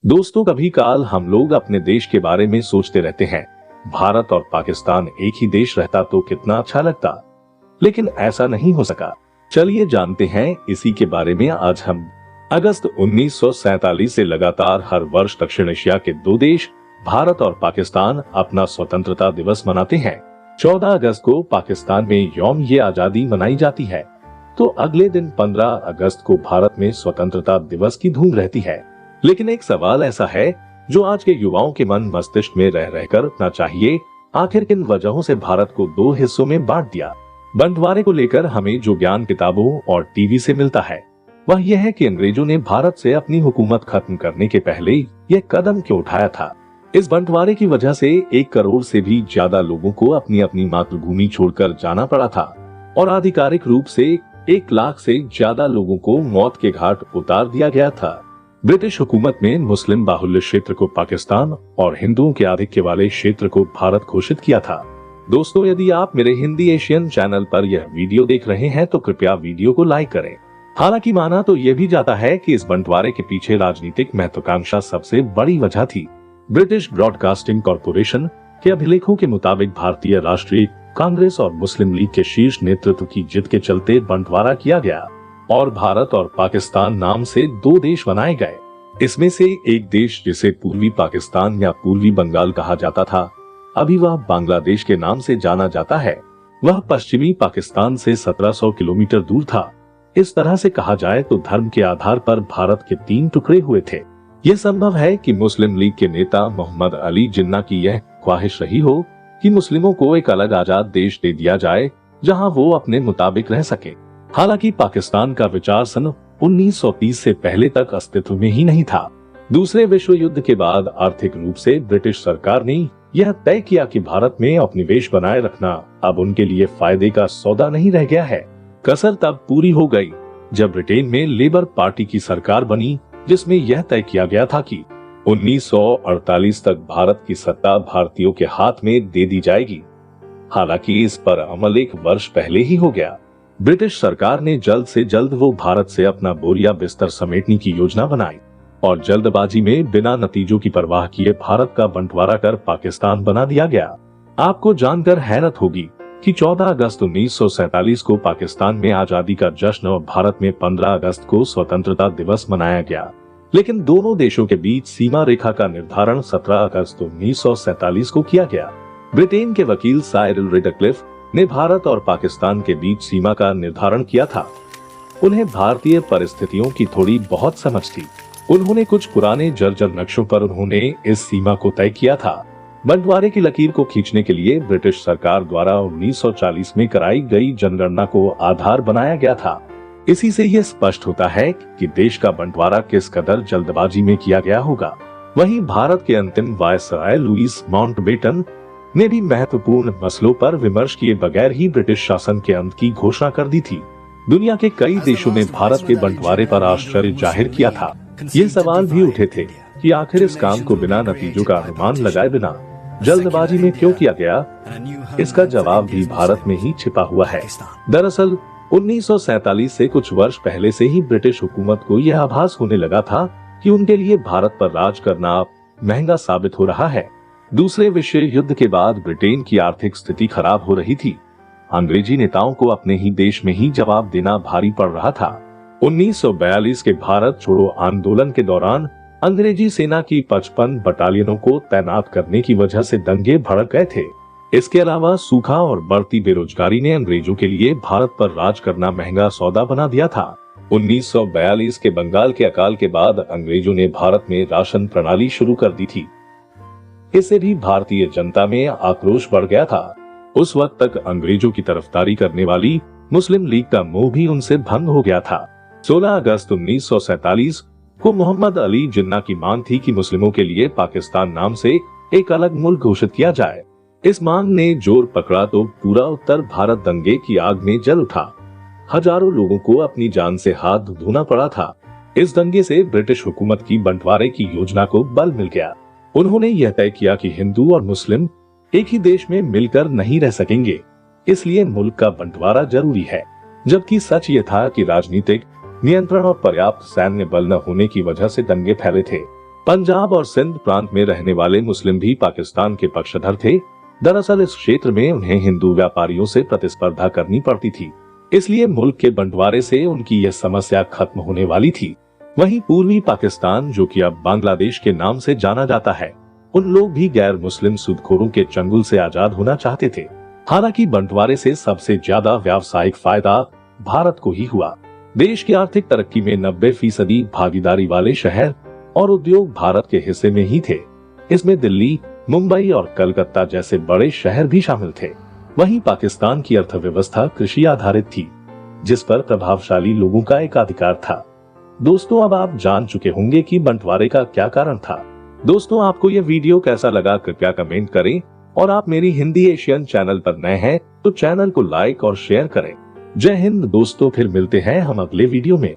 दोस्तों, कभी काल हम लोग अपने देश के बारे में सोचते रहते हैं, भारत और पाकिस्तान एक ही देश रहता तो कितना अच्छा लगता। लेकिन ऐसा नहीं हो सका। चलिए जानते हैं इसी के बारे में आज हम। अगस्त 1947 से लगातार हर वर्ष दक्षिण एशिया के दो देश भारत और पाकिस्तान अपना स्वतंत्रता दिवस मनाते हैं। 14 अगस्त को पाकिस्तान में यौम-ए-आजादी मनाई जाती है, तो अगले दिन 15 अगस्त को भारत में स्वतंत्रता दिवस की धूम रहती है। लेकिन एक सवाल ऐसा है जो आज के युवाओं के मन मस्तिष्क में रह रहकर ना चाहिए, आखिर किन वजहों से भारत को दो हिस्सों में बांट दिया। बंटवारे को लेकर हमें जो ज्ञान किताबों और टीवी से मिलता है वह यह है कि अंग्रेजों ने भारत से अपनी हुकूमत खत्म करने के पहले यह कदम क्यों उठाया था। इस बंटवारे की वजह से 1 करोड़ से भी ज्यादा लोगों को अपनी अपनी मातृभूमि छोड़कर जाना पड़ा था और आधिकारिक रूप से 1 लाख से ज्यादा लोगों को मौत के घाट उतार दिया गया था। ब्रिटिश हुकूमत में मुस्लिम बाहुल्य क्षेत्र को पाकिस्तान और हिंदुओं के आधिक्य वाले क्षेत्र को भारत घोषित किया था। दोस्तों, यदि आप मेरे हिंदी एशियन चैनल पर यह वीडियो देख रहे हैं तो कृपया वीडियो को लाइक करें। हालांकि माना तो यह भी जाता है कि इस बंटवारे के पीछे राजनीतिक महत्वाकांक्षा सबसे बड़ी वजह थी। ब्रिटिश ब्रॉडकास्टिंग कॉरपोरेशन के अभिलेखों के मुताबिक भारतीय राष्ट्रीय कांग्रेस और मुस्लिम लीग के शीर्ष नेतृत्व की जिद के चलते बंटवारा किया गया और भारत और पाकिस्तान नाम से 2 देश बनाए गए। इसमें से एक देश, जिसे पूर्वी पाकिस्तान या पूर्वी बंगाल कहा जाता था, अभी वह बांग्लादेश के नाम से जाना जाता है। वह पश्चिमी पाकिस्तान से 1700 किलोमीटर दूर था। इस तरह से कहा जाए तो धर्म के आधार पर भारत के 3 टुकड़े हुए थे। यह संभव है कि मुस्लिम लीग के नेता मोहम्मद अली जिन्ना की यह ख्वाहिश रही हो कि मुस्लिमों को एक अलग आजाद देश दे दिया जाए जहां वो अपने मुताबिक रह सके। हालांकि पाकिस्तान का विचार सन 1930 से पहले तक अस्तित्व में ही नहीं था। दूसरे विश्व युद्ध के बाद आर्थिक रूप से ब्रिटिश सरकार ने यह तय किया कि भारत में उपनिवेश बनाए रखना अब उनके लिए फायदे का सौदा नहीं रह गया है। कसर तब पूरी हो गई जब ब्रिटेन में लेबर पार्टी की सरकार बनी, जिसमें यह तय किया गया था कि 1948 तक भारत की सत्ता भारतीयों के हाथ में दे दी जाएगी। हालांकि इस पर अमल 1 वर्ष पहले ही हो गया। ब्रिटिश सरकार ने जल्द से जल्द वो भारत से अपना बोरिया बिस्तर समेटने की योजना बनाई और जल्दबाजी में बिना नतीजों की परवाह किए भारत का बंटवारा कर पाकिस्तान बना दिया गया। आपको जानकर हैरत होगी कि 14 अगस्त 1947 को पाकिस्तान में आजादी का जश्न और भारत में 15 अगस्त को स्वतंत्रता दिवस मनाया गया। लेकिन दोनों देशों के बीच सीमा रेखा का निर्धारण 17 अगस्त 1947 को किया गया। ब्रिटेन के वकील साइरिल रेडक्लिफ ने भारत और पाकिस्तान के बीच सीमा का निर्धारण किया था। उन्हें भारतीय परिस्थितियों की थोड़ी बहुत समझ थी। उन्होंने कुछ पुराने जर्जर नक्शों पर उन्होंने इस सीमा को तय किया था। बंटवारे की लकीर को खींचने के लिए ब्रिटिश सरकार द्वारा 1940 में कराई गई जनगणना को आधार बनाया गया था। इसी से यह स्पष्ट होता है कि देश का बंटवारा किस कदर जल्दबाजी में किया गया होगा। वहीं भारत के अंतिम वायसराय लुईस माउंटबेटन ने भी महत्वपूर्ण मसलों पर विमर्श किए बगैर ही ब्रिटिश शासन के अंत की घोषणा कर दी थी। दुनिया के कई देशों में भारत के बंटवारे पर आश्चर्य जाहिर किया था। ये सवाल भी उठे थे कि आखिर इस काम को बिना नतीजों का अनुमान लगाए बिना जल्दबाजी में क्यों किया गया। इसका जवाब भी भारत में ही छिपा हुआ है। दरअसल 1947 से कुछ वर्ष पहले से ही ब्रिटिश हुकूमत को यह आभास होने लगा था कि उनके लिए भारत पर राज करना महंगा साबित हो रहा है। दूसरे विश्व युद्ध के बाद ब्रिटेन की आर्थिक स्थिति खराब हो रही थी। अंग्रेजी नेताओं को अपने ही देश में ही जवाब देना भारी पड़ रहा था। 1942 के भारत छोड़ो आंदोलन के दौरान अंग्रेजी सेना की 55 बटालियनों को तैनात करने की वजह से दंगे भड़क गए थे। इसके अलावा सूखा और बढ़ती बेरोजगारी ने अंग्रेजों के लिए भारत पर राज करना महंगा सौदा बना दिया था। 1942 के बंगाल के अकाल के बाद अंग्रेजों ने भारत में राशन प्रणाली शुरू कर दी थी। इससे भी भारतीय जनता में आक्रोश बढ़ गया था। उस वक्त तक अंग्रेजों की तरफदारी करने वाली मुस्लिम लीग का मोह भी उनसे भंग हो गया था। 16 अगस्त 1947 को मोहम्मद अली जिन्ना की मांग थी कि मुस्लिमों के लिए पाकिस्तान नाम से एक अलग मुल्क घोषित किया जाए। इस मांग ने जोर पकड़ा तो पूरा उत्तर भारत दंगे की आग में जल उठा। हजारों लोगों को अपनी जान से हाथ धोना पड़ा था। इस दंगे से ब्रिटिश हुकूमत की बंटवारे की योजना को बल मिल गया। उन्होंने यह तय किया कि हिंदू और मुस्लिम एक ही देश में मिलकर नहीं रह सकेंगे, इसलिए मुल्क का बंटवारा जरूरी है। जबकि सच ये था कि राजनीतिक नियंत्रण और पर्याप्त सैन्य बल न होने की वजह से दंगे फैले थे। पंजाब और सिंध प्रांत में रहने वाले मुस्लिम भी पाकिस्तान के पक्षधर थे। दरअसल इस क्षेत्र में उन्हें हिंदू व्यापारियों से प्रतिस्पर्धा करनी पड़ती थी, इसलिए मुल्क के बंटवारे से उनकी यह समस्या खत्म होने वाली थी। वहीं पूर्वी पाकिस्तान, जो कि अब बांग्लादेश के नाम से जाना जाता है, उन लोग भी गैर मुस्लिम सूदखोरों के चंगुल से आजाद होना चाहते थे। हालांकि बंटवारे से सबसे ज्यादा व्यावसायिक फायदा भारत को ही हुआ। देश की आर्थिक तरक्की में 90% भागीदारी वाले शहर और उद्योग भारत के हिस्से में ही थे। इसमें दिल्ली, मुंबई और कलकत्ता जैसे बड़े शहर भी शामिल थे। वहीं पाकिस्तान की अर्थव्यवस्था कृषि आधारित थी, जिस पर प्रभावशाली लोगों का एकाधिकार था। दोस्तों, अब आप जान चुके होंगे कि बंटवारे का क्या कारण था। दोस्तों, आपको यह वीडियो कैसा लगा कृपया कमेंट करें, और आप मेरी हिंदी एशियन चैनल पर नए हैं तो चैनल को लाइक और शेयर करें। जय हिंद दोस्तों, फिर मिलते हैं हम अगले वीडियो में।